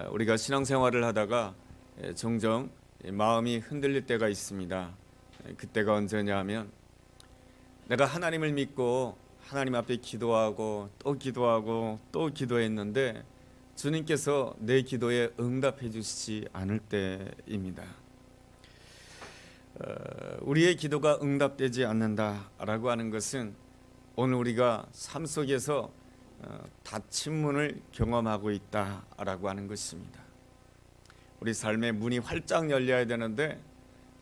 우리가 신앙생활을 하다가 종종 마음이 흔들릴 때가 있습니다. 그때가 언제냐 하면 내가 하나님을 믿고 하나님 앞에 기도하고 또 기도하고 또 기도했는데 주님께서 내 기도에 응답해 주시지 않을 때입니다. 우리의 기도가 응답되지 않는다라고 하는 것은 오늘 우리가 삶 속에서 닫힌 문을 경험하고 있다라고 하는 것입니다. 우리 삶의 문이 활짝 열려야 되는데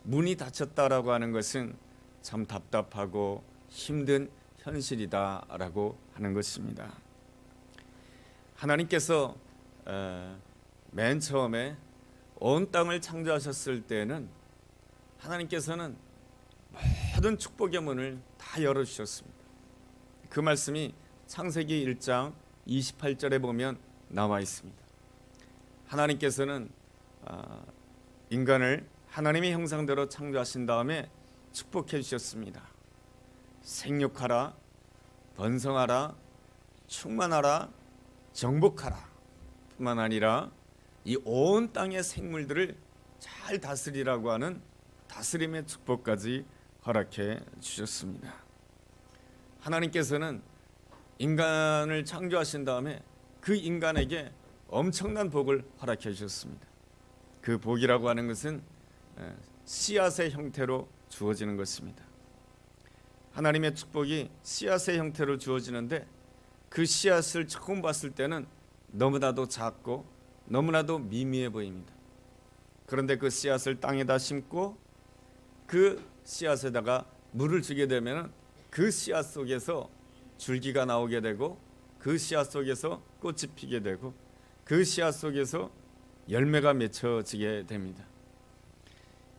문이 닫혔다라고 하는 것은 참 답답하고 힘든 현실이다라고 하는 것입니다. 하나님께서 맨 처음에 온 땅을 창조하셨을 때는 하나님께서는 모든 축복의 문을 다 열어주셨습니다. 그 말씀이 창세기 1장 28절에 보면 나와 있습니다. 하나님께서는 인간을 하나님의 형상대로 창조하신 다음에 축복해 주셨습니다. 생육하라, 번성하라, 충만하라, 정복하라 뿐만 아니라 이 온 땅의 생물들을 잘 다스리라고 하는 다스림의 축복까지 허락해 주셨습니다. 하나님께서는 인간을 창조하신 다음에 그 인간에게 엄청난 복을 허락해 주셨습니다. 그 복이라고 하는 것은 씨앗의 형태로 주어지는 것입니다. 하나님의 축복이 씨앗의 형태로 주어지는데 그 씨앗을 처음 봤을 때는 너무나도 작고 너무나도 미미해 보입니다. 그런데 그 씨앗을 땅에다 심고 그 씨앗에다가 물을 주게 되면 그 씨앗 속에서 줄기가 나오게 되고 그 씨앗 속에서 꽃이 피게 되고 그 씨앗 속에서 열매가 맺혀지게 됩니다.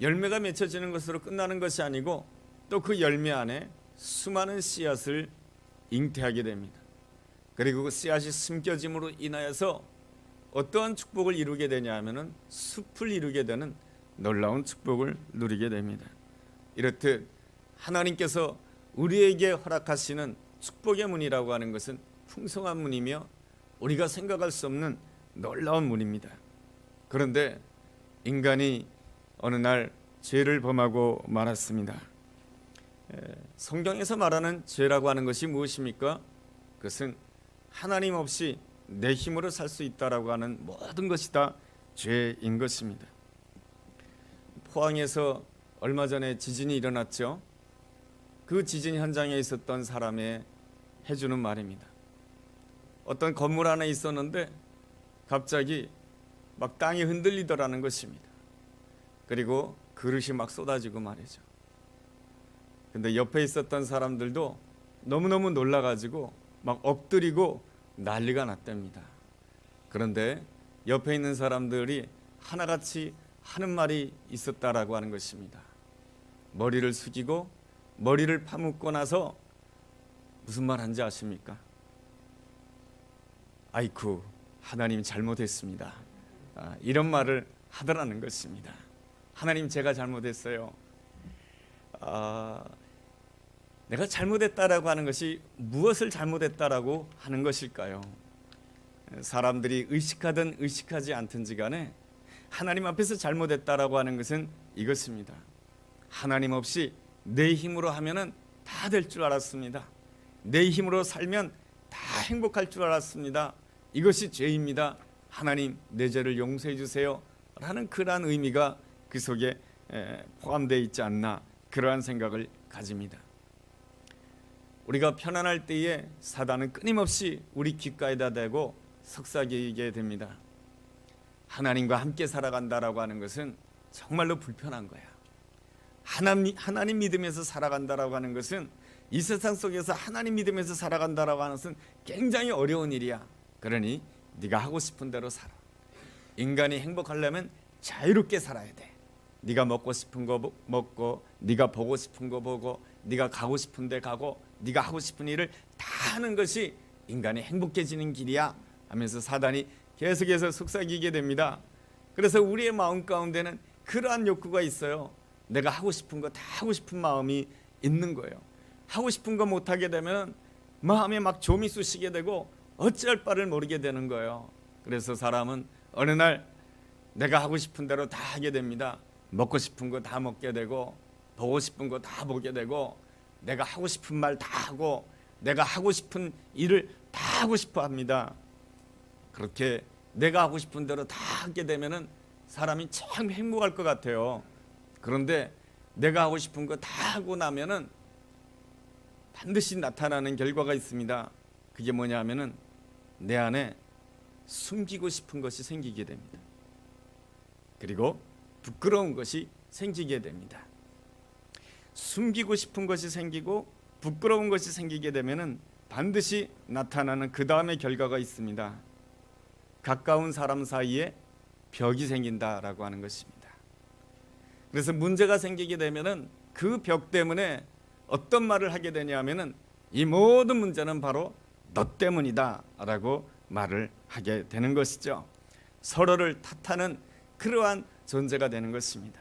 열매가 맺혀지는 것으로 끝나는 것이 아니고 또 그 열매 안에 수많은 씨앗을 잉태하게 됩니다. 그리고 그 씨앗이 심겨짐으로 인하여서 어떠한 축복을 이루게 되냐 하면은 숲을 이루게 되는 놀라운 축복을 누리게 됩니다. 이렇듯 하나님께서 우리에게 허락하시는 축복의 문이라고 하는 것은 풍성한 문이며 우리가 생각할 수 없는 놀라운 문입니다. 그런데 인간이 어느 날 죄를 범하고 말았습니다. 성경에서 말하는 죄라고 하는 것이 무엇입니까? 그것은 하나님 없이 내 힘으로 살 수 있다라고 하는 모든 것이 다 죄인 것입니다. 포항에서 얼마 전에 지진이 일어났죠. 그 지진 현장에 있었던 사람의 해주는 말입니다. 어떤 건물 안에 있었는데 갑자기 막 땅이 흔들리더라는 것입니다. 그리고 그릇이 막 쏟아지고 말이죠. 근데 옆에 있었던 사람들도 너무너무 놀라가지고 막 엎드리고 난리가 났답니다. 그런데 옆에 있는 사람들이 하나같이 하는 말이 있었다라고 하는 것입니다. 머리를 숙이고 머리를 파묻고 나서 무슨 말 한지 아십니까? 아이쿠, 하나님 잘못했습니다. 이런 말을 하더라는 것입니다. 하나님, 제가 잘못했어요. 내가 잘못했다라고 하는 것이 무엇을 잘못했다라고 하는 것일까요? 사람들이 의식하든 의식하지 않든지 간에 하나님 앞에서 잘못했다라고 하는 것은 이것입니다. 하나님 없이 내 힘으로 하면은 다 될 줄 알았습니다. 내 힘으로 살면 다 행복할 줄 알았습니다. 이것이 죄입니다. 하나님, 내 죄를 용서해 주세요 라는 그러한 의미가 그 속에 포함되어 있지 않나, 그러한 생각을 가집니다. 우리가 편안할 때에 사단은 끊임없이 우리 귓가에다 대고 속삭이게 됩니다. 하나님과 함께 살아간다라고 하는 것은 정말로 불편한 거야. 하나님 믿으면서 살아간다라고 하는 것은, 이 세상 속에서 하나님 믿으면서 살아간다라고 하는 것은 굉장히 어려운 일이야. 그러니 네가 하고 싶은 대로 살아. 인간이 행복하려면 자유롭게 살아야 돼. 네가 먹고 싶은 거 먹고, 네가 보고 싶은 거 보고, 네가 가고 싶은 데 가고, 네가 하고 싶은 일을 다 하는 것이 인간이 행복해지는 길이야 하면서 사단이 계속해서 속삭이게 됩니다. 그래서 우리의 마음 가운데는 그러한 욕구가 있어요. 내가 하고 싶은 거 다 하고 싶은 마음이 있는 거예요. 하고 싶은 거 못하게 되면 마음에 막 좀이 쑤시게 되고 어찌할 바를 모르게 되는 거예요. 그래서 사람은 어느 날 내가 하고 싶은 대로 다 하게 됩니다. 먹고 싶은 거 다 먹게 되고 보고 싶은 거 다 보게 되고 내가 하고 싶은 말 다 하고 내가 하고 싶은 일을 다 하고 싶어 합니다. 그렇게 내가 하고 싶은 대로 다 하게 되면은 사람이 참 행복할 것 같아요. 그런데 내가 하고 싶은 거 다 하고 나면은 반드시 나타나는 결과가 있습니다. 그게 뭐냐 하면은 내 안에 숨기고 싶은 것이 생기게 됩니다. 그리고 부끄러운 것이 생기게 됩니다. 숨기고 싶은 것이 생기고 부끄러운 것이 생기게 되면은 반드시 나타나는 그 다음의 결과가 있습니다. 가까운 사람 사이에 벽이 생긴다라고 하는 것입니다. 그래서 문제가 생기게 되면은 그 벽 때문에 어떤 말을 하게 되냐면은 이 모든 문제는 바로 너 때문이다라고 말을 하게 되는 것이죠. 서로를 탓하는 그러한 존재가 되는 것입니다.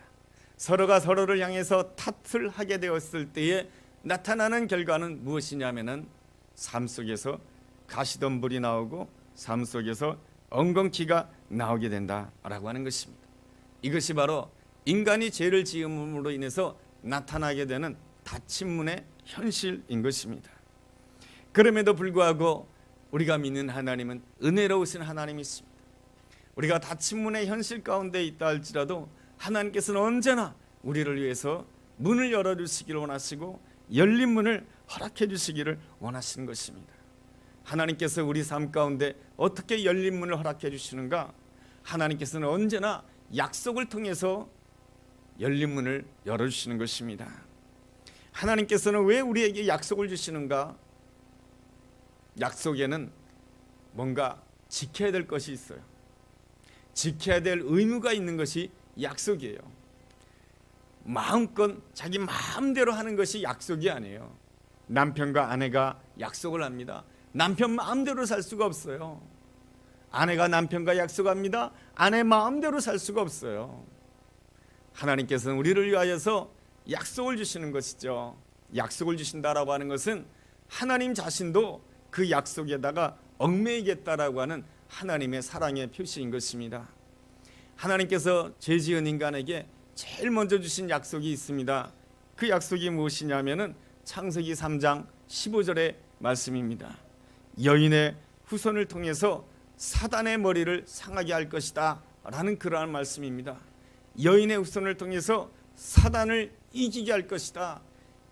서로가 서로를 향해서 탓을 하게 되었을 때에 나타나는 결과는 무엇이냐면은 삶 속에서 가시덤불이 나오고 삶 속에서 엉겅퀴가 나오게 된다라고 하는 것입니다. 이것이 바로 인간이 죄를 지음으로 인해서 나타나게 되는 닫힌문의 현실인 것입니다. 그럼에도 불구하고 우리가 믿는 하나님은 은혜로우신 하나님이십니다. 우리가 닫힌문의 현실 가운데 있다 할지라도 하나님께서는 언제나 우리를 위해서 문을 열어주시기를 원하시고 열린 문을 허락해 주시기를 원하시는 것입니다. 하나님께서 우리 삶 가운데 어떻게 열린 문을 허락해 주시는가? 하나님께서는 언제나 약속을 통해서 열린 문을 열어주시는 것입니다. 하나님께서는 왜 우리에게 약속을 주시는가? 약속에는 뭔가 지켜야 될 것이 있어요. 지켜야 될 의무가 있는 것이 약속이에요. 마음껏 자기 마음대로 하는 것이 약속이 아니에요. 남편과 아내가 약속을 합니다. 남편 마음대로 살 수가 없어요. 아내가 남편과 약속합니다. 아내 마음대로 살 수가 없어요. 하나님께서는 우리를 위하여서 약속을 주시는 것이죠. 약속을 주신다라고 하는 것은 하나님 자신도 그 약속에다가 얽매이겠다라고 하는 하나님의 사랑의 표시인 것입니다. 하나님께서 죄 지은 인간에게 제일 먼저 주신 약속이 있습니다. 그 약속이 무엇이냐면은 창세기 3장 15절의 말씀입니다. 여인의 후손을 통해서 사단의 머리를 상하게 할 것이다 라는 그러한 말씀입니다. 여인의 후손을 통해서 사단을 이기게 할 것이다.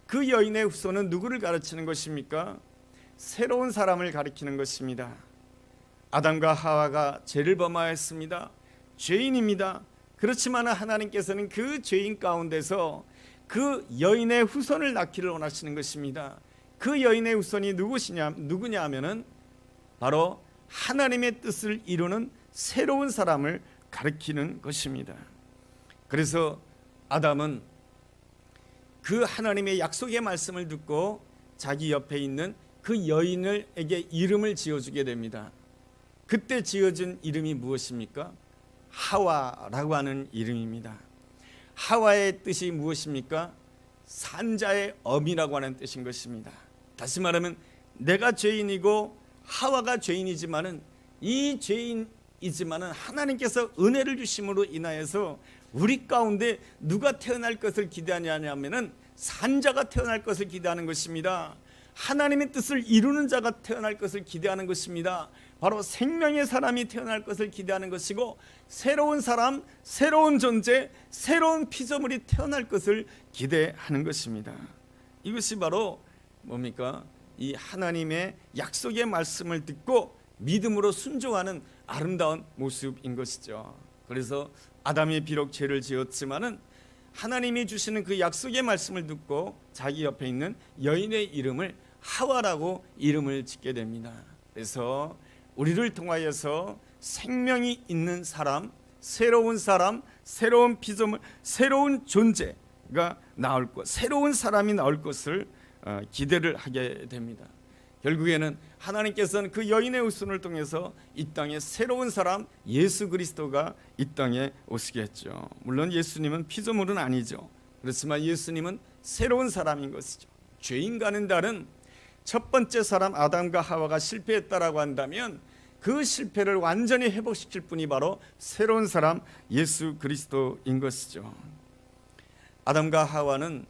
그 여인의 후손은 누구를 가르치는 것입니까? 새로운 사람을 가리키는 것입니다. 아담과 하와가 죄를 범하였습니다. 죄인입니다. 그렇지만 하나님께서는 그 죄인 가운데서 그 여인의 후손을 낳기를 원하시는 것입니다. 그 여인의 후손이 누구냐 하면은 바로 하나님의 뜻을 이루는 새로운 사람을 가리키는 것입니다. 그래서 아담은 그 하나님의 약속의 말씀을 듣고 자기 옆에 있는 그 여인에게 이름을 지어주게 됩니다. 그때 지어준 이름이 무엇입니까? 하와라고 하는 이름입니다. 하와의 뜻이 무엇입니까? 산자의 엄이라고 하는 뜻인 것입니다. 다시 말하면 내가 죄인이고 하와가 죄인이지만은 이 죄인이지만은 하나님께서 은혜를 주심으로 인하여서 우리 가운데 누가 태어날 것을 기대하냐면은 산자가 태어날 것을 기대하는 것입니다. 하나님의 뜻을 이루는 자가 태어날 것을 기대하는 것입니다. 바로 생명의 사람이 태어날 것을 기대하는 것이고 새로운 사람, 새로운 존재, 새로운 피조물이 태어날 것을 기대하는 것입니다. 이것이 바로 뭡니까? 이 하나님의 약속의 말씀을 듣고 믿음으로 순종하는 아름다운 모습인 것이죠. 그래서 아담이 비록 죄를 지었지만은 하나님이 주시는 그 약속의 말씀을 듣고 자기 옆에 있는 여인의 이름을 하와라고 이름을 짓게 됩니다. 그래서 우리를 통하여서 생명이 있는 사람, 새로운 피조물, 새로운 존재가 나올 것, 새로운 사람이 나올 것을 기대를 하게 됩니다. 결국에는 하나님께서는 그 여인의 후손을 통해서 이 땅에 새로운 사람 예수 그리스도가 이 땅에 오시게 했죠. 물론 예수님은 피조물은 아니죠. 그렇지만 예수님은 새로운 사람인 것이죠. 죄인과는 다른 첫 번째 사람 아담과 하와가 실패했다라고 한다면 그 실패를 완전히 회복시킬 분이 바로 새로운 사람 예수 그리스도인 것이죠. 아담과 하와는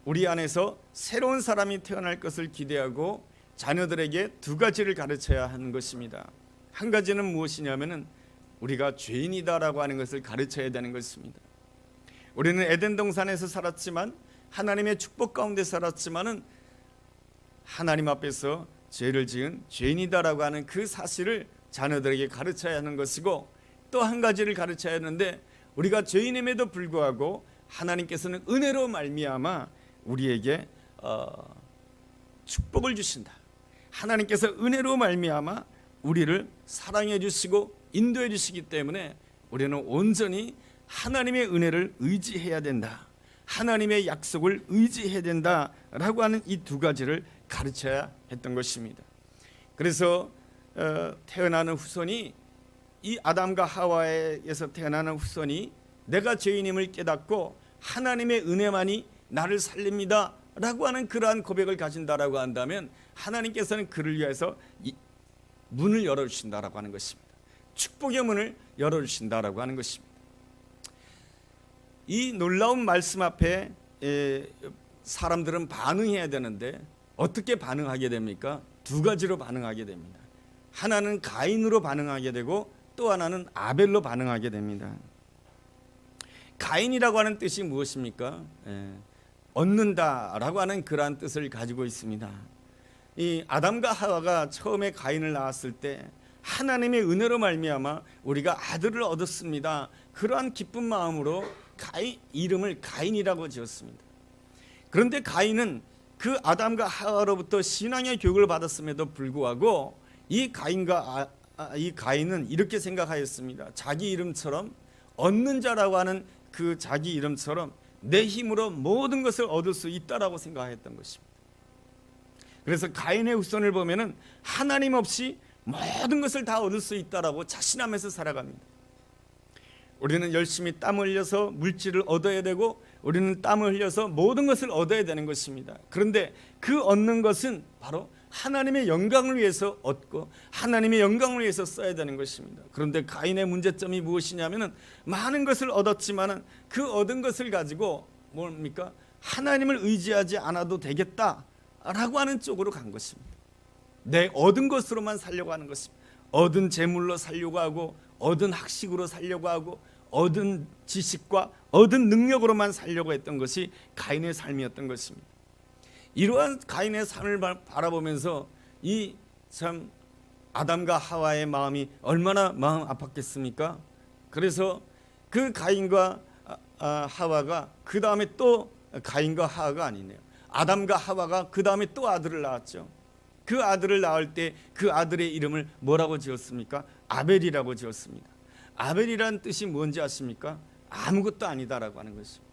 우리 안에서 새로운 사람이 태어날 것을 기대하고 자녀들에게 두 가지를 가르쳐야 하는 것입니다. 한 가지는 무엇이냐면은 우리가 죄인이다라고 하는 것을 가르쳐야 되는 것입니다. 우리는 에덴 동산에서 살았지만 하나님의 축복 가운데 살았지만은 하나님 앞에서 죄를 지은 죄인이다라고 하는 그 사실을 자녀들에게 가르쳐야 하는 것이고, 또 한 가지를 가르쳐야 하는데 우리가 죄인임에도 불구하고 하나님께서는 은혜로 말미암아 우리에게 축복을 주신다. 하나님께서 은혜로 말미암아 우리를 사랑해 주시고 인도해 주시기 때문에 우리는 온전히 하나님의 은혜를 의지해야 된다. 하나님의 약속을 의지해야 된다라고 하는 이 두 가지를 가르쳐야 했던 것입니다. 그래서 태어나는 후손이, 이 아담과 하와에서 태어나는 후손이 내가 죄인임을 깨닫고 하나님의 은혜만이 나를 살립니다 라고 하는 그러한 고백을 가진다라고 한다면 하나님께서는 그를 위해서 문을 열어주신다라고 하는 것입니다. 축복의 문을 열어주신다라고 하는 것입니다. 이 놀라운 말씀 앞에 사람들은 반응해야 되는데 어떻게 반응하게 됩니까? 두 가지로 반응하게 됩니다. 하나는 가인으로 반응하게 되고 또 하나는 아벨로 반응하게 됩니다. 가인이라고 하는 뜻이 무엇입니까? 얻는다라고 하는 그러한 뜻을 가지고 있습니다. 이 아담과 하와가 처음에 가인을 낳았을 때 하나님의 은혜로 말미암아 우리가 아들을 얻었습니다. 그러한 기쁜 마음으로 이름을 가인이라고 지었습니다. 그런데 가인은 그 아담과 하와로부터 신앙의 교육을 받았음에도 불구하고 이 가인은 이렇게 생각하였습니다. 자기 이름처럼 얻는 자라고 하는 그 자기 이름처럼 내 힘으로 모든 것을 얻을 수 있다라고 생각했던 것입니다. 그래서 가인의 후손을 보면은 하나님 없이 모든 것을 다 얻을 수 있다라고 자신하면서 살아갑니다. 우리는 열심히 땀 흘려서 물질을 얻어야 되고 우리는 땀을 흘려서 모든 것을 얻어야 되는 것입니다. 그런데 그 얻는 것은 바로 하나님의 영광을 위해서 얻고 하나님의 영광을 위해서 써야 되는 것입니다. 그런데 가인의 문제점이 무엇이냐면은 많은 것을 얻었지만은 그 얻은 것을 가지고 뭡니까? 하나님을 의지하지 않아도 되겠다라고 하는 쪽으로 간 것입니다. 내 얻은 것으로만 살려고 하는 것입니다. 얻은 재물로 살려고 하고 얻은 학식으로 살려고 하고 얻은 지식과 얻은 능력으로만 살려고 했던 것이 가인의 삶이었던 것입니다. 이러한 가인의 삶을 바라보면서 이 참 아담과 하와의 마음이 얼마나 마음 아팠겠습니까? 그래서 그 가인과 하와가 그 다음에 또 가인과 하와가 아니네요. 아담과 하와가 그 다음에 또 아들을 낳았죠. 그 아들을 낳을 때 그 아들의 이름을 뭐라고 지었습니까? 아벨이라고 지었습니다. 아벨이란 뜻이 뭔지 아십니까? 아무것도 아니다라고 하는 것입니다.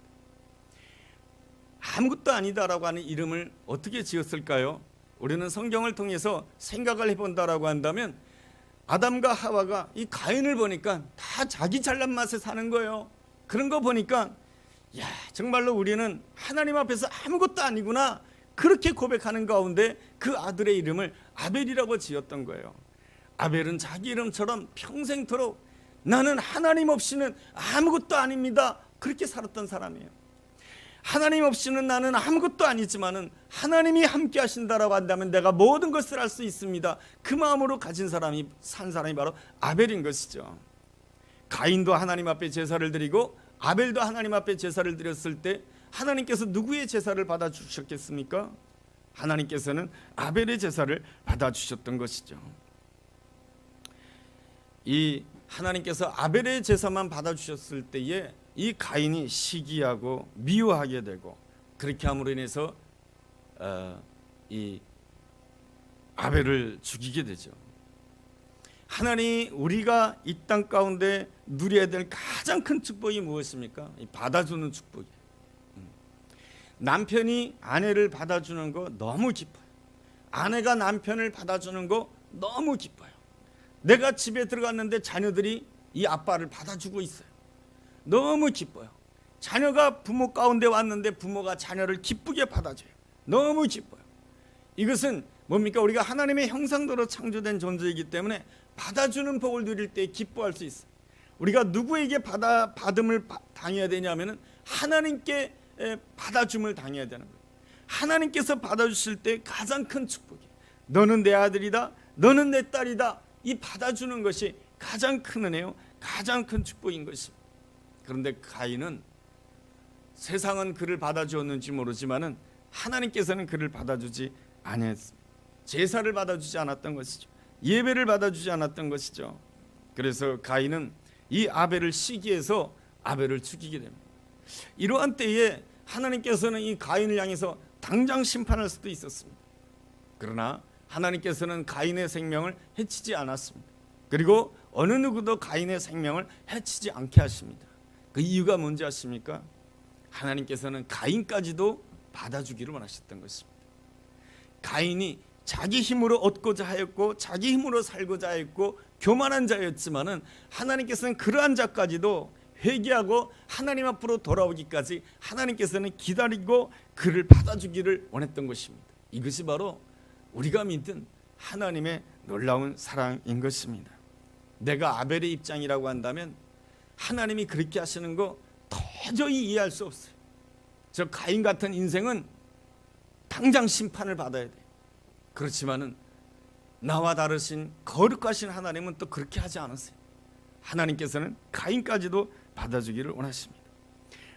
아무것도 아니다라고 하는 이름을 어떻게 지었을까요? 우리는 성경을 통해서 생각을 해본다라고 한다면 아담과 하와가 이 가인을 보니까 다 자기 잘난 맛에 사는 거예요. 그런 거 보니까 야, 정말로 우리는 하나님 앞에서 아무것도 아니구나, 그렇게 고백하는 가운데 그 아들의 이름을 아벨이라고 지었던 거예요. 아벨은 자기 이름처럼 평생토록 나는 하나님 없이는 아무것도 아닙니다, 그렇게 살았던 사람이에요. 하나님 없이는 나는 아무것도 아니지만은 하나님이 함께 하신다라고 한다면 내가 모든 것을 할 수 있습니다, 그 마음으로 가진 사람이 산 사람이 바로 아벨인 것이죠. 가인도 하나님 앞에 제사를 드리고 아벨도 하나님 앞에 제사를 드렸을 때 하나님께서 누구의 제사를 받아주셨겠습니까? 하나님께서는 아벨의 제사를 받아주셨던 것이죠. 이 하나님께서 아벨의 제사만 받아주셨을 때에 이 가인이 시기하고 미워하게 되고, 그렇게 함으로 인해서 이 아벨을 죽이게 되죠. 하나님이 우리가 이 땅 가운데 누려야 될 가장 큰 축복이 무엇입니까? 받아주는 축복이에요. 남편이 아내를 받아주는 거 너무 기뻐요. 아내가 남편을 받아주는 거 너무 기뻐요. 내가 집에 들어갔는데 자녀들이 이 아빠를 받아주고 있어요. 너무 기뻐요. 자녀가 부모 가운데 왔는데 부모가 자녀를 기쁘게 받아줘요. 너무 기뻐요. 이것은 뭡니까? 우리가 하나님의 형상대로 창조된 존재이기 때문에 받아주는 복을 누릴 때 기뻐할 수 있어요. 우리가 누구에게 받음을 당해야 되냐면은 하나님께 받아줌을 당해야 되는 거예요. 하나님께서 받아주실 때 가장 큰 축복이에요. 너는 내 아들이다, 너는 내 딸이다, 이 받아주는 것이 가장 큰 은혜요, 가장 큰 축복인 것입니다. 그런데 가인은 세상은 그를 받아주었는지 모르지만은 하나님께서는 그를 받아주지 아니했습니다. 제사를 받아주지 않았던 것이죠. 예배를 받아주지 않았던 것이죠. 그래서 가인은 이 아벨을 시기해서 아벨을 죽이게 됩니다. 이러한 때에 하나님께서는 이 가인을 향해서 당장 심판할 수도 있었습니다. 그러나 하나님께서는 가인의 생명을 해치지 않았습니다. 그리고 어느 누구도 가인의 생명을 해치지 않게 하십니다. 그 이유가 뭔지 아십니까? 하나님께서는 가인까지도 받아주기를 원하셨던 것입니다. 가인이 자기 힘으로 얻고자 하였고 자기 힘으로 살고자 하였고 교만한 자였지만은 하나님께서는 그러한 자까지도 회개하고 하나님 앞으로 돌아오기까지 하나님께서는 기다리고 그를 받아주기를 원했던 것입니다. 이것이 바로 우리가 믿는 하나님의 놀라운 사랑인 것입니다. 내가 아벨의 입장이라고 한다면 하나님이 그렇게 하시는 거 도저히 이해할 수 없어요. 저 가인 같은 인생은 당장 심판을 받아야 돼요. 그렇지만은 나와 다르신 거룩하신 하나님은 또 그렇게 하지 않았어요. 하나님께서는 가인까지도 받아주기를 원하십니다.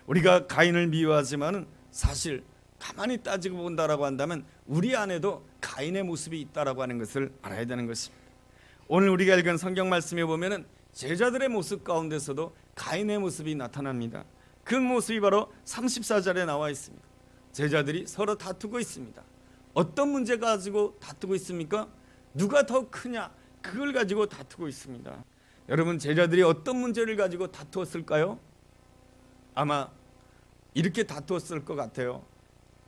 우리가 가인을 미워하지만은 사실 가만히 따지고 본다라고 한다면 우리 안에도 가인의 모습이 있다라고 하는 것을 알아야 되는 것입니다. 오늘 우리가 읽은 성경 말씀에 보면은 제자들의 모습 가운데서도 가인의 모습이 나타납니다. 그 모습이 바로 34절에 나와 있습니다. 제자들이 서로 다투고 있습니다. 어떤 문제 가지고 다투고 있습니까? 누가 더 크냐, 그걸 가지고 다투고 있습니다. 여러분, 제자들이 어떤 문제를 가지고 다투었을까요? 아마 이렇게 다투었을 것 같아요.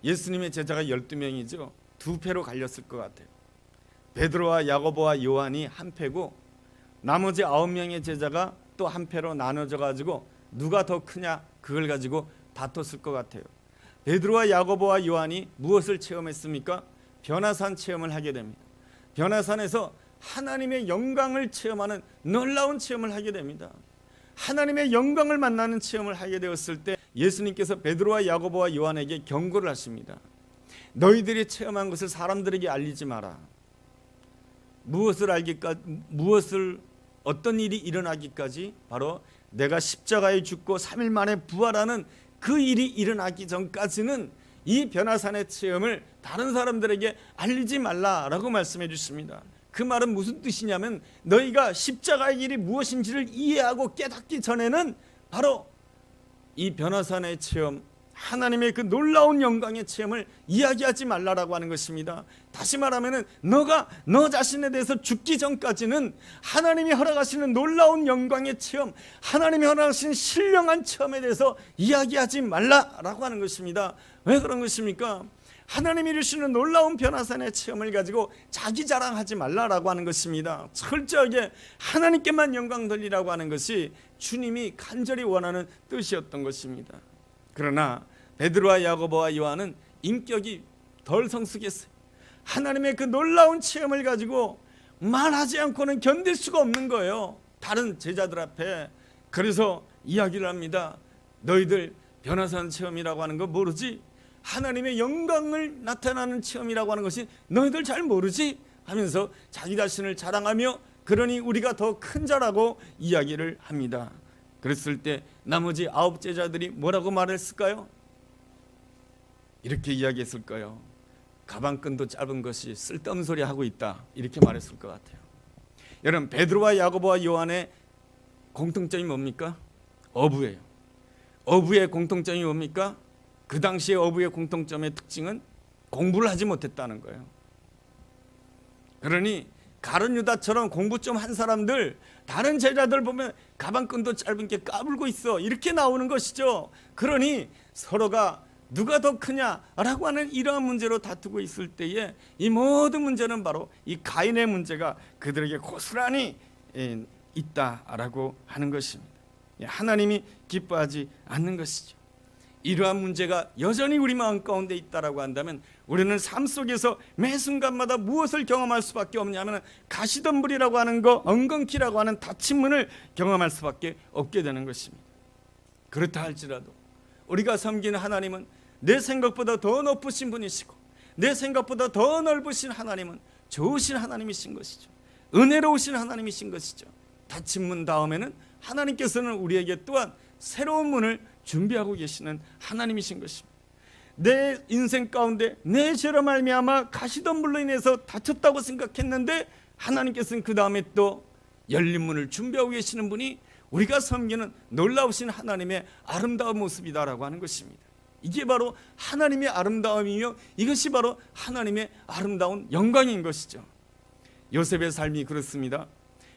예수님의 제자가 12명이죠. 두 패로 갈렸을 것 같아요. 베드로와 야고보와 요한이 한 패고 나머지 9명의 제자가 또 한 패로 나눠져 가지고 누가 더 크냐, 그걸 가지고 다퉜을 것 같아요. 베드로와 야고보와 요한이 무엇을 체험했습니까? 변화산 체험을 하게 됩니다. 변화산에서 하나님의 영광을 체험하는 놀라운 체험을 하게 됩니다. 하나님의 영광을 만나는 체험을 하게 되었을 때 예수님께서 베드로와 야고보와 요한에게 경고를 하십니다. 너희들이 체험한 것을 사람들에게 알리지 마라. 무엇을 어떤 일이 일어나기까지, 바로 내가 십자가에 죽고 3일 만에 부활하는 그 일이 일어나기 전까지는 이 변화산의 체험을 다른 사람들에게 알리지 말라라고 말씀해 주십니다. 그 말은 무슨 뜻이냐면 너희가 십자가의 일이 무엇인지를 이해하고 깨닫기 전에는 바로 이 변화산의 체험, 하나님의 그 놀라운 영광의 체험을 이야기하지 말라라고 하는 것입니다. 다시 말하면 너가 너 자신에 대해서 죽기 전까지는 하나님이 허락하시는 놀라운 영광의 체험, 하나님이 허락하시는 신령한 체험에 대해서 이야기하지 말라라고 하는 것입니다. 왜 그런 것입니까? 하나님이 이루시는 놀라운 변화산의 체험을 가지고 자기 자랑하지 말라라고 하는 것입니다. 철저하게 하나님께만 영광 돌리라고 하는 것이 주님이 간절히 원하는 뜻이었던 것입니다. 그러나 베드로와 야고보와 요한은 인격이 덜 성숙했어요. 하나님의 그 놀라운 체험을 가지고 말하지 않고는 견딜 수가 없는 거예요, 다른 제자들 앞에. 그래서 이야기를 합니다. 너희들 변화산 체험이라고 하는 거 모르지? 하나님의 영광을 나타나는 체험이라고 하는 것이 너희들 잘 모르지? 하면서 자기 자신을 자랑하며 그러니 우리가 더 큰 자라고 이야기를 합니다. 그랬을 때 나머지 9 제자들이 뭐라고 말했을까요? 이렇게 이야기했을까요? 가방끈도 짧은 것이 쓸데없는 소리 하고 있다, 이렇게 말했을 것 같아요. 여러분, 베드로와 야고보와 요한의 공통점이 뭡니까? 어부예요. 어부의 공통점이 뭡니까? 그 당시의 어부의 공통점의 특징은 공부를 하지 못했다는 거예요. 그러니 가룟 유다처럼 공부 좀 한 사람들, 다른 제자들 보면 가방끈도 짧은 게 까불고 있어, 이렇게 나오는 것이죠. 그러니 서로가 누가 더 크냐라고 하는 이러한 문제로 다투고 있을 때에 이 모든 문제는 바로 이 가인의 문제가 그들에게 고스란히 있다라고 하는 것입니다. 하나님이 기뻐하지 않는 것이죠. 이러한 문제가 여전히 우리 마음 가운데 있다라고 한다면 우리는 삶 속에서 매 순간마다 무엇을 경험할 수밖에 없냐면 가시덤불이라고 하는 거, 엉겅퀴라고 하는 닫힌 문을 경험할 수밖에 없게 되는 것입니다. 그렇다 할지라도 우리가 섬기는 하나님은 내 생각보다 더 높으신 분이시고 내 생각보다 더 넓으신 하나님은 좋으신 하나님이신 것이죠. 은혜로우신 하나님이신 것이죠. 닫힌 문 다음에는 하나님께서는 우리에게 또한 새로운 문을 준비하고 계시는 하나님이신 것입니다. 내 인생 가운데 내 죄로 말미암아 가시덤불로 인해서 닫혔다고 생각했는데 하나님께서는 그 다음에 또 열린 문을 준비하고 계시는 분이 우리가 섬기는 놀라우신 하나님의 아름다운 모습이다라고 하는 것입니다. 이게 바로 하나님의 아름다움이며 이것이 바로 하나님의 아름다운 영광인 것이죠. 요셉의 삶이 그렇습니다.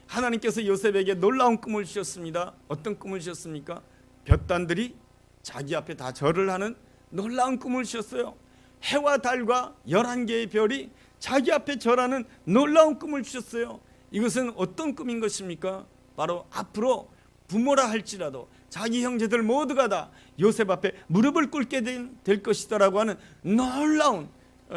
하나님께서 요셉에게 놀라운 꿈을 주셨습니다. 어떤 꿈을 주셨습니까? 볕단들이 자기 앞에 다 절을 하는 놀라운 꿈을 주셨어요. 해와 달과 11개의 별이 자기 앞에 절하는 놀라운 꿈을 주셨어요. 이것은 어떤 꿈인 것입니까? 바로 앞으로 부모라 할지라도 자기 형제들 모두가 다 요셉 앞에 무릎을 꿇게 될 것이다라고 하는 놀라운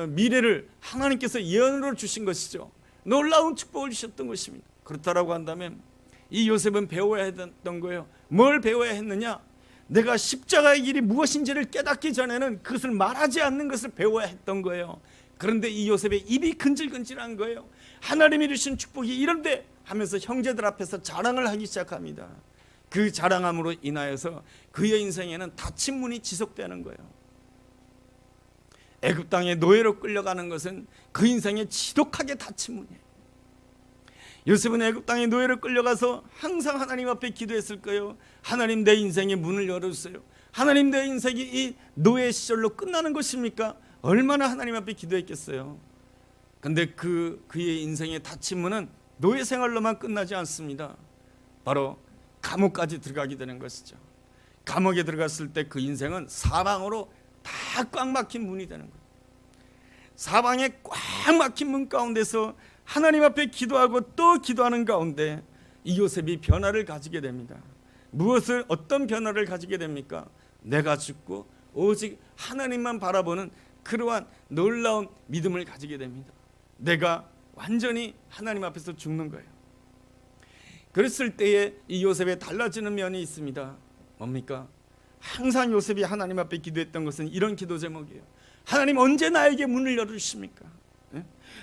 미래를 하나님께서 예언으로 주신 것이죠. 놀라운 축복을 주셨던 것입니다. 그렇다라고 한다면 이 요셉은 배워야 했던 거예요. 뭘 배워야 했느냐? 내가 십자가의 길이 무엇인지를 깨닫기 전에는 그것을 말하지 않는 것을 배워야 했던 거예요. 그런데 이 요셉의 입이 근질근질한 거예요. 하나님이 주신 축복이 이런데 하면서 형제들 앞에서 자랑을 하기 시작합니다. 그 자랑함으로 인하여서 그의 인생에는 닫힌 문이 지속되는 거예요. 애굽 땅에 노예로 끌려가는 것은 그 인생에 지독하게 닫힌 문이에요. 요셉은 애굽 땅에 노예로 끌려가서 항상 하나님 앞에 기도했을 거예요. 하나님, 내 인생의 문을 열어주세요. 하나님, 내 인생이 이 노예 시절로 끝나는 것입니까? 얼마나 하나님 앞에 기도했겠어요. 근데 그의 인생의 닫힌 문은 노예 생활로만 끝나지 않습니다. 바로 감옥까지 들어가게 되는 것이죠. 감옥에 들어갔을 때 그 인생은 사방으로 다 꽉 막힌 문이 되는 거예요. 사방에 꽉 막힌 문 가운데서 하나님 앞에 기도하고 또 기도하는 가운데 이 요셉이 변화를 가지게 됩니다. 어떤 변화를 가지게 됩니까? 내가 죽고 오직 하나님만 바라보는 그러한 놀라운 믿음을 가지게 됩니다. 내가 완전히 하나님 앞에서 죽는 거예요. 그랬을 때에 이 요셉에 달라지는 면이 있습니다. 뭡니까? 항상 요셉이 하나님 앞에 기도했던 것은 이런 기도 제목이에요. 하나님, 언제 나에게 문을 열어주십니까?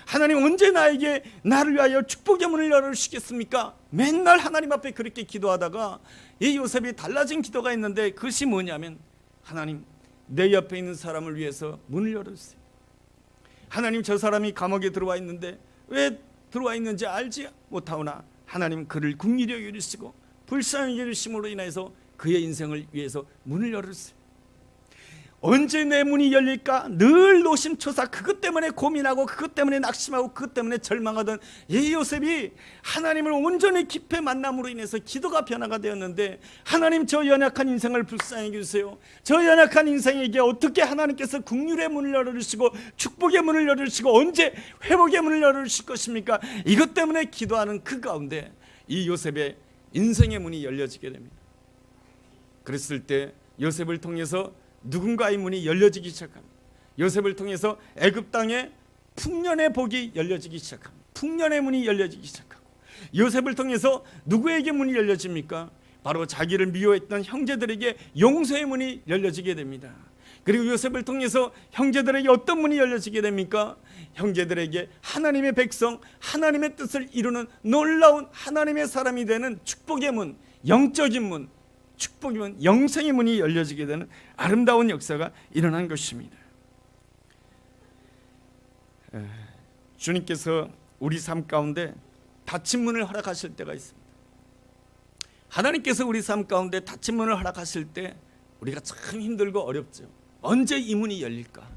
하나님, 언제 나를 위하여 축복의 문을 열어주시겠습니까? 맨날 하나님 앞에 그렇게 기도하다가 이 요셉이 달라진 기도가 있는데 그것이 뭐냐면, 하나님, 내 옆에 있는 사람을 위해서 문을 열어주세요. 하나님, 저 사람이 감옥에 들어와 있는데 왜 들어와 있는지 알지 못하오나 하나님, 그를 긍휼히 여기시고 불쌍히 여기심으로 인해서 그의 인생을 위해서 문을 열어주세요. 언제 내 문이 열릴까 늘 노심초사 그것 때문에 고민하고 그것 때문에 낙심하고 그것 때문에 절망하던 이 요셉이 하나님을 온전히 깊이 만남으로 인해서 기도가 변화가 되었는데, 하나님, 저 연약한 인생을 불쌍히 여기주세요. 저 연약한 인생에게 어떻게 하나님께서 긍휼의 문을 열어주시고 축복의 문을 열어주시고 언제 회복의 문을 열어주실 것입니까? 이것 때문에 기도하는 그 가운데 이 요셉의 인생의 문이 열려지게 됩니다. 그랬을 때 요셉을 통해서 누군가의 문이 열려지기 시작합니다. 요셉을 통해서 애굽 땅에 풍년의 복이 열려지기 시작합니다. 풍년의 문이 열려지기 시작하고, 요셉을 통해서 누구에게 문이 열려집니까? 바로 자기를 미워했던 형제들에게 용서의 문이 열려지게 됩니다. 그리고 요셉을 통해서 형제들에게 어떤 문이 열려지게 됩니까? 형제들에게 하나님의 백성, 하나님의 뜻을 이루는 놀라운 하나님의 사람이 되는 축복의 문, 영적인 문, 축복의 문, 영생의 문이 열려지게 되는 아름다운 역사가 일어난 것입니다. 주님께서 우리 삶 가운데 닫힌 문을 허락하실 때가 있습니다. 하나님께서 우리 삶 가운데 닫힌 문을 허락하실 때 우리가 참 힘들고 어렵죠. 언제 이 문이 열릴까?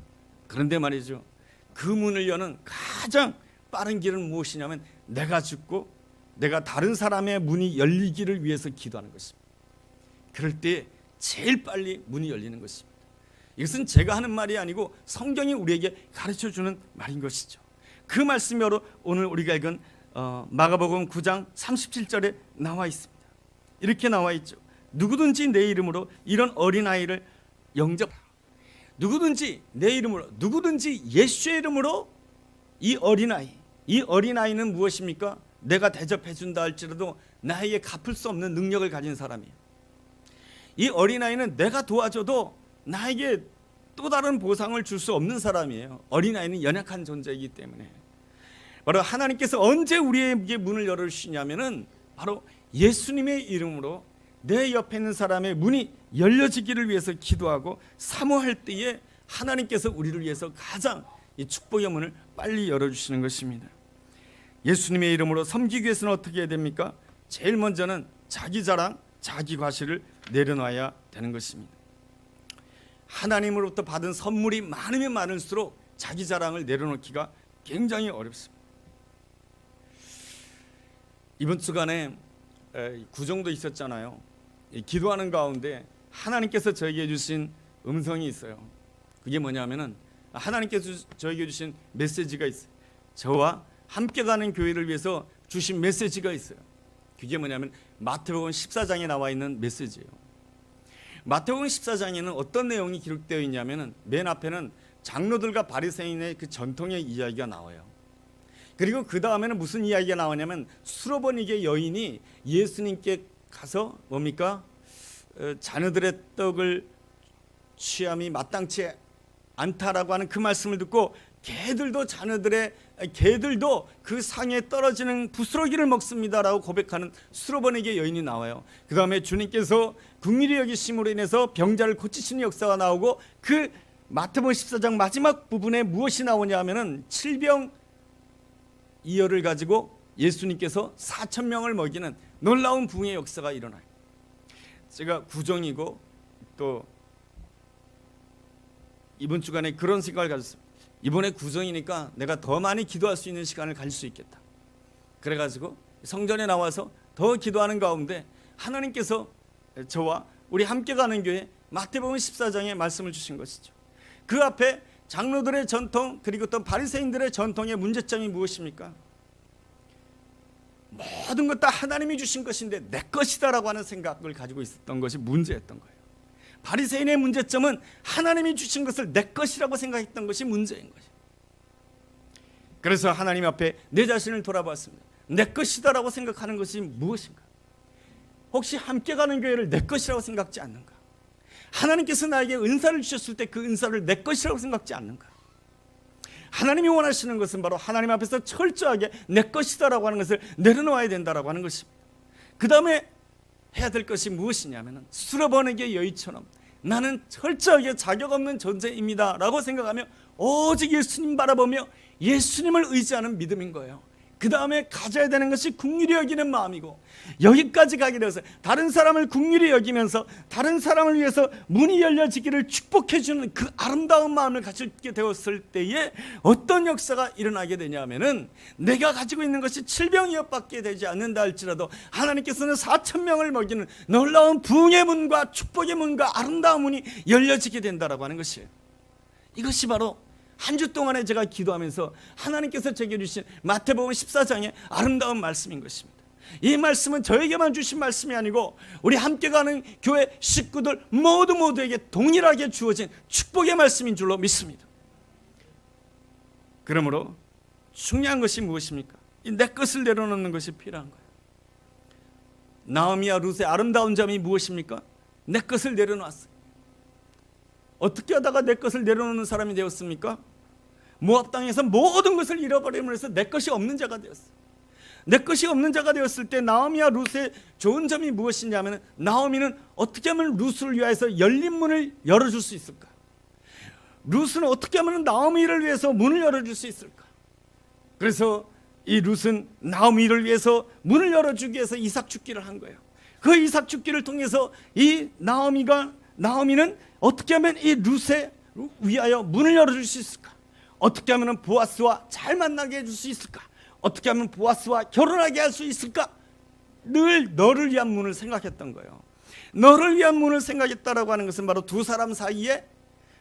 그런데 말이죠, 그 문을 여는 가장 빠른 길은 무엇이냐면 내가 죽고 내가 다른 사람의 문이 열리기를 위해서 기도하는 것입니다. 그럴 때 제일 빨리 문이 열리는 것입니다. 이것은 제가 하는 말이 아니고 성경이 우리에게 가르쳐주는 말인 것이죠. 그 말씀이 바로 오늘 우리가 읽은 마가복음 9장 37절에 나와 있습니다. 이렇게 나와 있죠. 누구든지 내 이름으로 이런 어린아이를 영접. 누구든지 내 이름으로, 누구든지 예수의 이름으로 이 어린아이는 무엇입니까? 내가 대접해 준다 할지라도 나에게 갚을 수 없는 능력을 가진 사람이에요. 이 어린아이는 내가 도와줘도 나에게 또 다른 보상을 줄 수 없는 사람이에요. 어린아이는 연약한 존재이기 때문에. 바로 하나님께서 언제 우리에게 문을 열어주시냐면은 바로 예수님의 이름으로 내 옆에 있는 사람의 문이 열려지기를 위해서 기도하고 사모할 때에 하나님께서 우리를 위해서 가장 이 축복의 문을 빨리 열어주시는 것입니다. 예수님의 이름으로 섬기기 위해서는 어떻게 해야 됩니까? 제일 먼저는 자기 자랑, 자기 과시를 내려놔야 되는 것입니다. 하나님으로부터 받은 선물이 많으면 많을수록 자기 자랑을 내려놓기가 굉장히 어렵습니다. 이번 주간에 구정도 있었잖아요. 기도하는 가운데 하나님께서 저에게 주신 음성이 있어요. 그게 뭐냐면은 하나님께서 저에게 주신 메시지가 있어요. 저와 함께 가는 교회를 위해서 주신 메시지가 있어요. 그게 뭐냐면 마태복음 14장에 나와 있는 메시지예요. 마태복음 14장에는 어떤 내용이 기록되어 있냐면은 맨 앞에는 장로들과 바리새인의 그 전통의 이야기가 나와요. 그리고 그 다음에는 무슨 이야기가 나오냐면 수로버니게 여인이 예수님께 가서 뭡니까? 자녀들의 떡을 취함이 마땅치 않다라고 하는 그 말씀을 듣고 개들도 그 상에 떨어지는 부스러기를 먹습니다라고 고백하는 수로버니게 여인이 나와요. 그 다음에 주님께서 긍휼히 여기심으로 인해서 병자를 고치시는 역사가 나오고 그 마태복음 14장 마지막 부분에 무엇이 나오냐 하면은 7병 2열을 가지고 예수님께서 4,000명을 먹이는 놀라운 부흥의 역사가 일어나요. 제가 구정이고 또 이번 주간에 그런 생각을 가졌습니다. 이번에 구정이니까 내가 더 많이 기도할 수 있는 시간을 가질 수 있겠다. 그래가지고 성전에 나와서 더 기도하는 가운데 하나님께서 저와 우리 함께 가는 교회 마태복음 14장에 말씀을 주신 것이죠. 그 앞에 장로들의 전통 그리고 또 바리새인들의 전통의 문제점이 무엇입니까? 모든 것 다 하나님이 주신 것인데 내 것이다라고 하는 생각을 가지고 있었던 것이 문제였던 거예요. 바리새인의 문제점은 하나님이 주신 것을 내 것이라고 생각했던 것이 문제인 거예요. 그래서 하나님 앞에 내 자신을 돌아봤습니다. 내 것이다라고 생각하는 것이 무엇인가? 혹시 함께 가는 교회를 내 것이라고 생각지 않는가? 하나님께서 나에게 은사를 주셨을 때 그 은사를 내 것이라고 생각지 않는가? 하나님이 원하시는 것은 바로 하나님 앞에서 철저하게 내 것이다라고 하는 것을 내려놓아야 된다라고 하는 것입니다. 그 다음에 해야 될 것이 무엇이냐면 수로버니게 여인처럼 나는 철저하게 자격 없는 존재입니다 라고 생각하며 오직 예수님 바라보며 예수님을 의지하는 믿음인 거예요. 그 다음에 가져야 되는 것이 긍휼히 여기는 마음이고, 여기까지 가게 되어서 다른 사람을 긍휼히 여기면서 다른 사람을 위해서 문이 열려지기를 축복해 주는 그 아름다운 마음을 가지게 되었을 때에 어떤 역사가 일어나게 되냐면은 내가 가지고 있는 것이 7병이어밖에 되지 않는다 할지라도 하나님께서는 4,000명을 먹이는 놀라운 부흥의 문과 축복의 문과 아름다운 문이 열려지게 된다라고 하는 것이에요. 이것이 바로 한 주 동안에 제가 기도하면서 하나님께서 제게 주신 마태복음 14장의 아름다운 말씀인 것입니다. 이 말씀은 저에게만 주신 말씀이 아니고 우리 함께 가는 교회 식구들 모두에게 동일하게 주어진 축복의 말씀인 줄로 믿습니다. 그러므로 중요한 것이 무엇입니까? 이 내 것을 내려놓는 것이 필요한 거예요. 나오미와 룻의 아름다운 점이 무엇입니까? 내 것을 내려놨어요. 어떻게 하다가 내 것을 내려놓는 사람이 되었습니까? 모압 땅에서 모든 것을 잃어버림으로 해서 내 것이 없는 자가 되었어요. 내 것이 없는 자가 되었을 때 나오미와 룻의 좋은 점이 무엇이냐면, 나오미는 어떻게 하면 룻을 위해서 열린 문을 열어줄 수 있을까? 룻은 어떻게 하면 나오미를 위해서 문을 열어줄 수 있을까? 그래서 이 룻은 나오미를 위해서 문을 열어주기 위해서 이삭 죽기를 한 거예요. 그 이삭 죽기를 통해서 이 나오미는 어떻게 하면 이 룻에 위하여 문을 열어줄 수 있을까? 어떻게 하면 보아스와 잘 만나게 해줄 수 있을까? 어떻게 하면 보아스와 결혼하게 할 수 있을까? 늘 너를 위한 문을 생각했던 거예요. 너를 위한 문을 생각했다라고 하는 것은 바로 두 사람 사이에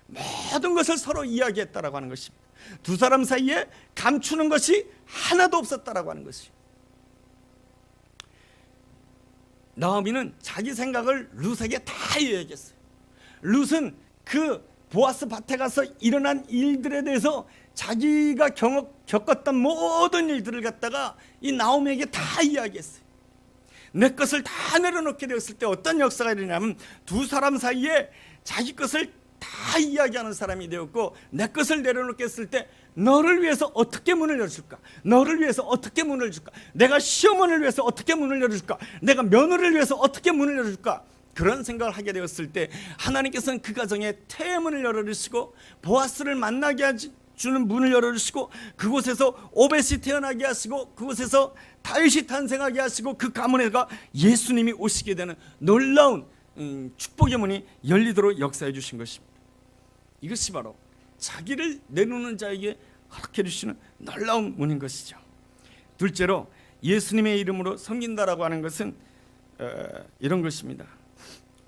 모든 것을 서로 이야기했다라고 하는 것입니다. 두 사람 사이에 감추는 것이 하나도 없었다라고 하는 것이에요. 나오미는 자기 생각을 룻에게 다 이야기했어요. 룻은 그 보아스 밭에 가서 일어난 일들에 대해서 자기가 겪었던 모든 일들을 갖다가 이 나오미에게 다 이야기했어요. 내 것을 다 내려놓게 되었을 때 어떤 역사가 일어나냐면 두 사람 사이에 자기 것을 다 이야기하는 사람이 되었고, 내 것을 내려놓게 했을 때 너를 위해서 어떻게 문을 열어줄까, 너를 위해서 어떻게 문을 줄까, 내가 시어머니를 위해서 어떻게 문을 열어줄까, 내가 며느리를 위해서 어떻게 문을 열어줄까, 그런 생각을 하게 되었을 때 하나님께서는 그 가정에 태문을 열어주시고 보아스를 만나게 주는 문을 열어주시고, 그곳에서 오벳이 태어나게 하시고, 그곳에서 다윗이 탄생하게 하시고, 그 가문에가 예수님이 오시게 되는 놀라운 축복의 문이 열리도록 역사해 주신 것입니다. 이것이 바로 자기를 내놓는 자에게 허락해 주시는 놀라운 문인 것이죠. 둘째로 예수님의 이름으로 섬긴다라고 하는 것은 이런 것입니다.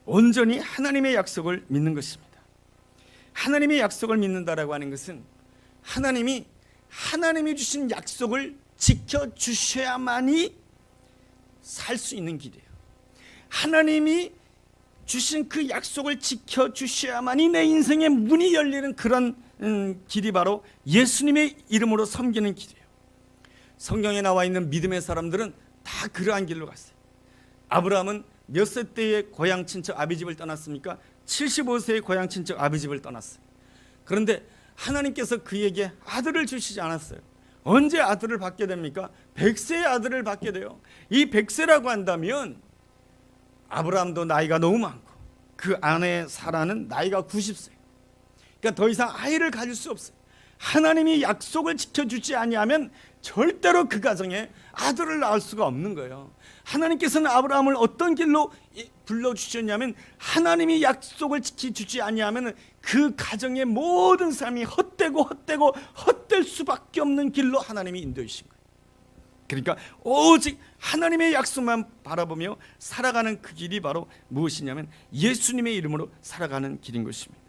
온전히 하나님의 약속을 믿는 것입니다. 하나님의 약속을 믿는다라고 하는 것은 하나님이 주신 약속을 지켜주셔야만이 살 수 있는 길이에요. 하나님이 주신 그 약속을 지켜주셔야만이 내 인생의 문이 열리는 그런 길이 바로 예수님의 이름으로 섬기는 길이에요. 성경에 나와 있는 믿음의 사람들은 다 그러한 길로 갔어요. 아브라함은 몇 세 때에 고향 친척 아비집을 떠났습니까? 75세의 고향 친척 아비집을 떠났어요. 그런데 하나님께서 그에게 아들을 주시지 않았어요. 언제 아들을 받게 됩니까? 100세의 아들을 받게 돼요. 이 100세라고 한다면 아브라함도 나이가 너무 많고 그 아내 사라는 나이가 90세. 그러니까 더 이상 아이를 가질 수 없어요. 하나님이 약속을 지켜주지 아니하면 절대로 그 가정에 아들을 낳을 수가 없는 거예요. 하나님께서는 아브라함을 어떤 길로 불러주셨냐면, 하나님이 약속을 지켜주지 아니하면 그 가정의 모든 삶이 헛될 수밖에 없는 길로 하나님이 인도하신 거예요. 그러니까 오직 하나님의 약속만 바라보며 살아가는 그 길이 바로 무엇이냐면 예수님의 이름으로 살아가는 길인 것입니다.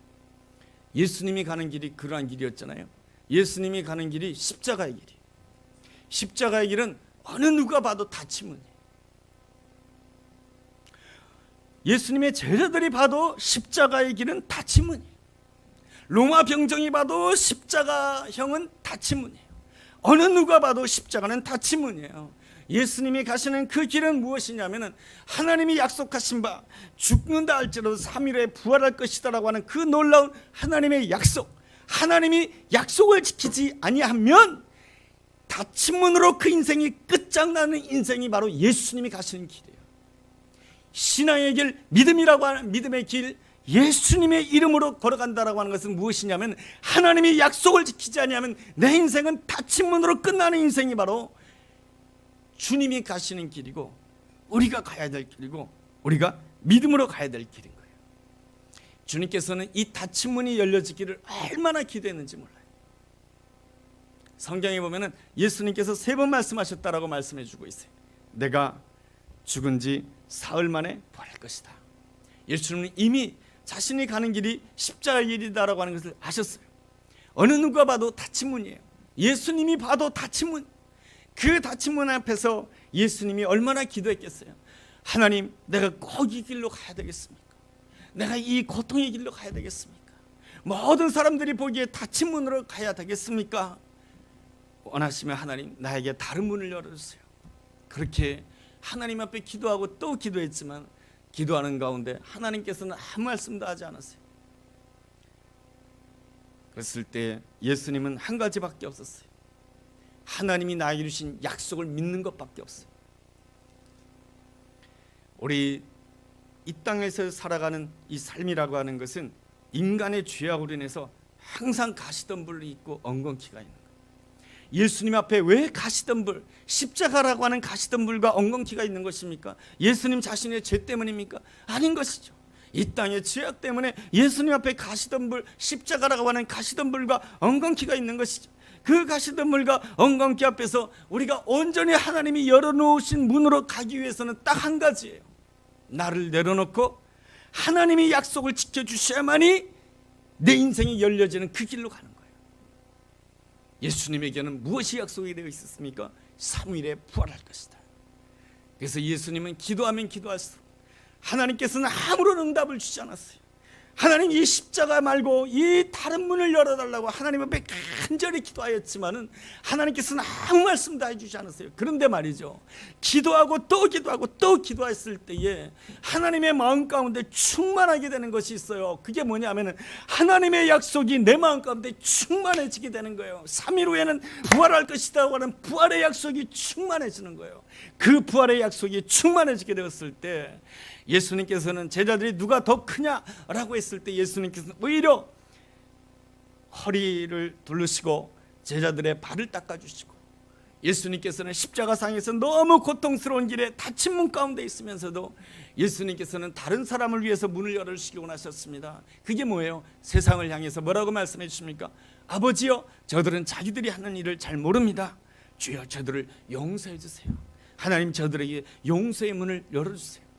예수님이 가는 길이 그러한 길이었잖아요. 예수님이 가는 길이 십자가의 길이에요. 십자가의 길은 어느 누가 봐도 다치문이에요. 예수님의 제자들이 봐도 십자가의 길은 다치문이에요. 로마 병정이 봐도 십자가형은 다치문이에요. 어느 누가 봐도 십자가는 다치문이에요. 예수님이 가시는 그 길은 무엇이냐면 하나님이 약속하신 바 죽는다 할지라도 3일에 부활할 것이다라고 하는 그 놀라운 하나님의 약속, 하나님이 약속을 지키지 아니하면 닫힌 문으로 그 인생이 끝장나는 인생이 바로 예수님이 가시는 길이에요. 신앙의 길, 믿음이라고 하는 믿음의 길, 예수님의 이름으로 걸어간다라고 하는 것은 무엇이냐면 하나님이 약속을 지키지 아니하면 내 인생은 닫힌 문으로 끝나는 인생이 바로 주님이 가시는 길이고, 우리가 가야 될 길이고, 우리가 믿음으로 가야 될 길인 거예요. 주님께서는 이 닫힌 문이 열려지기를 얼마나 기대했는지 몰라요. 성경에 보면은 예수님께서 3번 말씀하셨다라고 말씀해 주고 있어요. 내가 죽은 지 사흘 만에 부활할 것이다. 예수님은 이미 자신이 가는 길이 십자가의 길이다라고 하는 것을 아셨어요. 어느 누가 봐도 닫힌 문이에요. 예수님이 봐도 닫힌 문. 그 닫힌 문 앞에서 예수님이 얼마나 기도했겠어요. 하나님, 내가 꼭 이 길로 가야 되겠습니까? 내가 이 고통의 길로 가야 되겠습니까? 모든 사람들이 보기에 닫힌 문으로 가야 되겠습니까? 원하시면 하나님, 나에게 다른 문을 열어주세요. 그렇게 하나님 앞에 기도하고 또 기도했지만 기도하는 가운데 하나님께서는 아무 말씀도 하지 않았어요. 그랬을 때 예수님은 한 가지밖에 없었어요. 하나님이 나에게 주신 약속을 믿는 것밖에 없어요. 우리 이 땅에서 살아가는 이 삶이라고 하는 것은 인간의 죄악으로 인해서 항상 가시덤불이 있고 엉겅퀴가 있는 거예요. 예수님 앞에 왜 가시덤불, 십자가라고 하는 가시덤불과 엉겅퀴가 있는 것입니까? 예수님 자신의 죄 때문입니까? 아닌 것이죠. 이 땅의 죄악 때문에 예수님 앞에 가시덤불, 십자가라고 하는 가시덤불과 엉겅퀴가 있는 것이죠. 그 가시덤불과 엉겅퀴 앞에서 우리가 온전히 하나님이 열어놓으신 문으로 가기 위해서는 딱 한 가지예요. 나를 내려놓고 하나님이 약속을 지켜주셔야만이 내 인생이 열려지는 그 길로 가는 거예요. 예수님에게는 무엇이 약속이 되어 있었습니까? 3일에 부활할 것이다. 그래서 예수님은 기도하면 기도할수록 하나님께서는 아무런 응답을 주지 않았어요. 하나님 이 십자가 말고 이 다른 문을 열어달라고 하나님 앞에 간절히 기도하였지만은 하나님께서는 아무 말씀 다 해주지 않았어요. 그런데 말이죠, 기도하고 또 기도하고 또 기도했을 때에 하나님의 마음 가운데 충만하게 되는 것이 있어요. 그게 뭐냐면은 하나님의 약속이 내 마음 가운데 충만해지게 되는 거예요. 3일 후에는 부활할 것이다 하는 부활의 약속이 충만해지는 거예요. 그 부활의 약속이 충만해지게 되었을 때 예수님께서는 제자들이 누가 더 크냐라고 했을 때 예수님께서는 오히려 허리를 두르시고 제자들의 발을 닦아주시고, 예수님께서는 십자가상에서 너무 고통스러운 길에 닫힌 문 가운데 있으면서도 예수님께서는 다른 사람을 위해서 문을 열어주시기 원하셨습니다. 그게 뭐예요? 세상을 향해서 뭐라고 말씀해 주십니까? 아버지여, 저들은 자기들이 하는 일을 잘 모릅니다. 주여, 저들을 용서해 주세요. 하나님, 저들에게 용서의 문을 열어주세요.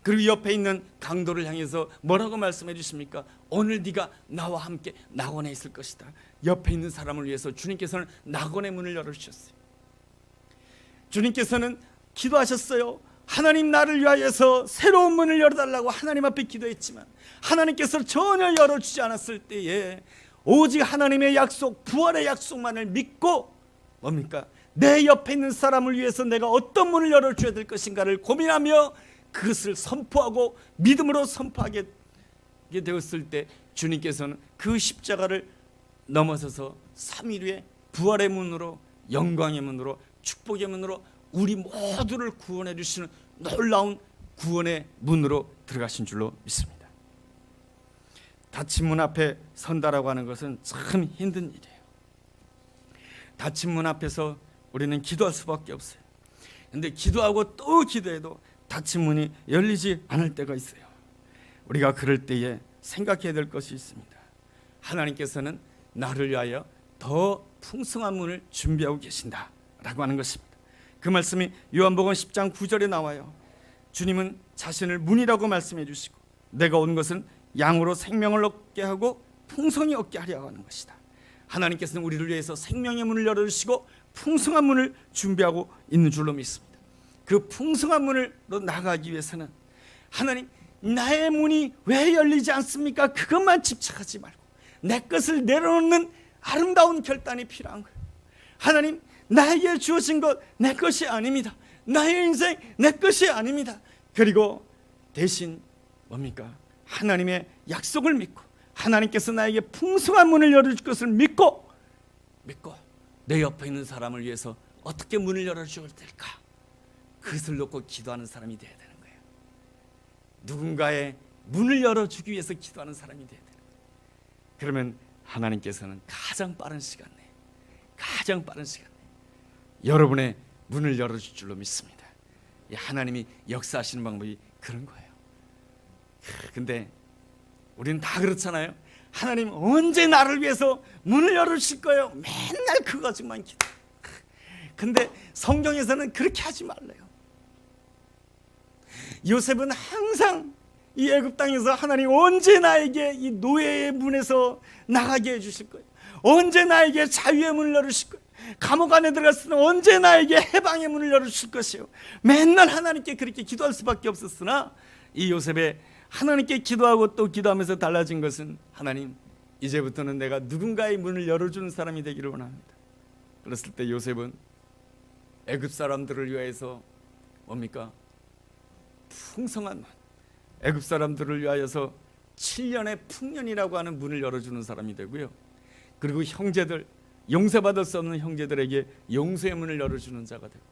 그리고 옆에 있는 강도를 향해서 뭐라고 말씀해 주십니까? 오늘 네가 나와 함께 낙원에 있을 것이다. 옆에 있는 사람을 위해서 주님께서는 낙원의 문을 열어주셨어요. 주님께서는 기도하셨어요. 하나님, 나를 위하여서 새로운 문을 열어달라고 하나님 앞에 기도했지만 하나님께서 전혀 열어주지 않았을 때에 오직 하나님의 약속, 부활의 약속만을 믿고 뭡니까? 내 옆에 있는 사람을 위해서 내가 어떤 문을 열어줘야 될 것인가를 고민하며 그것을 선포하고 믿음으로 선포하게 되었을 때 주님께서는 그 십자가를 넘어서서 3일 후에 부활의 문으로, 영광의 문으로, 축복의 문으로 우리 모두를 구원해 주시는 놀라운 구원의 문으로 들어가신 줄로 믿습니다. 닫힌 문 앞에 선다라고 하는 것은 참 힘든 일이에요. 닫힌 문 앞에서 우리는 기도할 수밖에 없어요. 그런데 기도하고 또 기도해도 닫힌 문이 열리지 않을 때가 있어요. 우리가 그럴 때에 생각해야 될 것이 있습니다. 하나님께서는 나를 위하여 더 풍성한 문을 준비하고 계신다라고 하는 것입니다. 그 말씀이 요한복음 10장 9절에 나와요. 주님은 자신을 문이라고 말씀해 주시고 내가 온 것은 양으로 생명을 얻게 하고 풍성히 얻게 하려 하는 것이다. 하나님께서는 우리를 위해서 생명의 문을 열어주시고 풍성한 문을 준비하고 있는 줄로 믿습니다. 그 풍성한 문으로 나가기 위해서는 하나님, 나의 문이 왜 열리지 않습니까? 그것만 집착하지 말고 내 것을 내려놓는 아름다운 결단이 필요한 거예요. 하나님, 나에게 주어진 것 내 것이 아닙니다. 나의 인생 내 것이 아닙니다. 그리고 대신 뭡니까? 하나님의 약속을 믿고 하나님께서 나에게 풍성한 문을 열어줄 것을 믿고 내 옆에 있는 사람을 위해서 어떻게 문을 열어줄 될까? 그것을 놓고 기도하는 사람이 되어야 되는 거예요. 누군가의 문을 열어주기 위해서 기도하는 사람이 되어야 되는 거예요. 그러면 하나님께서는 가장 빠른 시간 내에 여러분의 문을 열어줄 줄로 믿습니다. 하나님이 역사하시는 방법이 그런 거예요. 근데 우리는 다 그렇잖아요. 하나님 언제 나를 위해서 문을 열어주실 거예요? 맨날 그거 가지고만 기도. 근데 성경에서는 그렇게 하지 말래요. 요셉은 항상 이 애굽 땅에서 하나님 언제 나에게 이 노예의 문에서 나가게 해주실 거예요? 언제 나에게 자유의 문을 열어주실 거예요? 감옥 안에 들어갔을 때 언제 나에게 해방의 문을 열어주실 것이요? 맨날 하나님께 그렇게 기도할 수밖에 없었으나 이 요셉의 하나님께 기도하고 또 기도하면서 달라진 것은 하나님, 이제부터는 내가 누군가의 문을 열어주는 사람이 되기를 원합니다. 그랬을 때 요셉은 애굽 사람들을 위하여서 뭡니까? 풍성한 문, 애굽 사람들을 위하여서 7년의 풍년이라고 하는 문을 열어주는 사람이 되고요. 그리고 형제들, 용서받을 수 없는 형제들에게 용서의 문을 열어주는 자가 되고,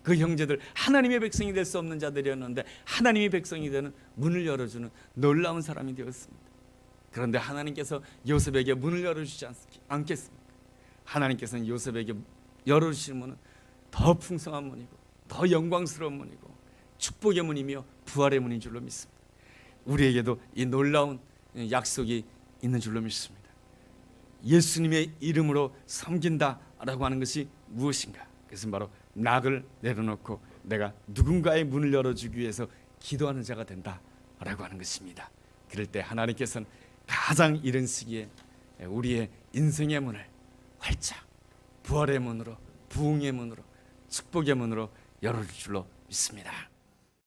그 형제들 하나님의 백성이 될 수 없는 자들이었는데 하나님의 백성이 되는 문을 열어주는 놀라운 사람이 되었습니다. 그런데 하나님께서 요셉에게 문을 열어주지 않겠습니까? 하나님께서는 요셉에게 열어주시는 문은 더 풍성한 문이고 더 영광스러운 문이고 축복의 문이며 부활의 문인 줄로 믿습니다. 우리에게도 이 놀라운 약속이 있는 줄로 믿습니다. 예수님의 이름으로 섬긴다라고 하는 것이 무엇인가? 그것은 바로 낙을 내려놓고 내가 누군가의 문을 열어주기 위해서 기도하는 자가 된다라고 하는 것입니다. 그럴 때 하나님께서는 가장 이른 시기에 우리의 인생의 문을 활짝 부활의 문으로, 부흥의 문으로, 축복의 문으로 열어줄 줄로 믿습니다.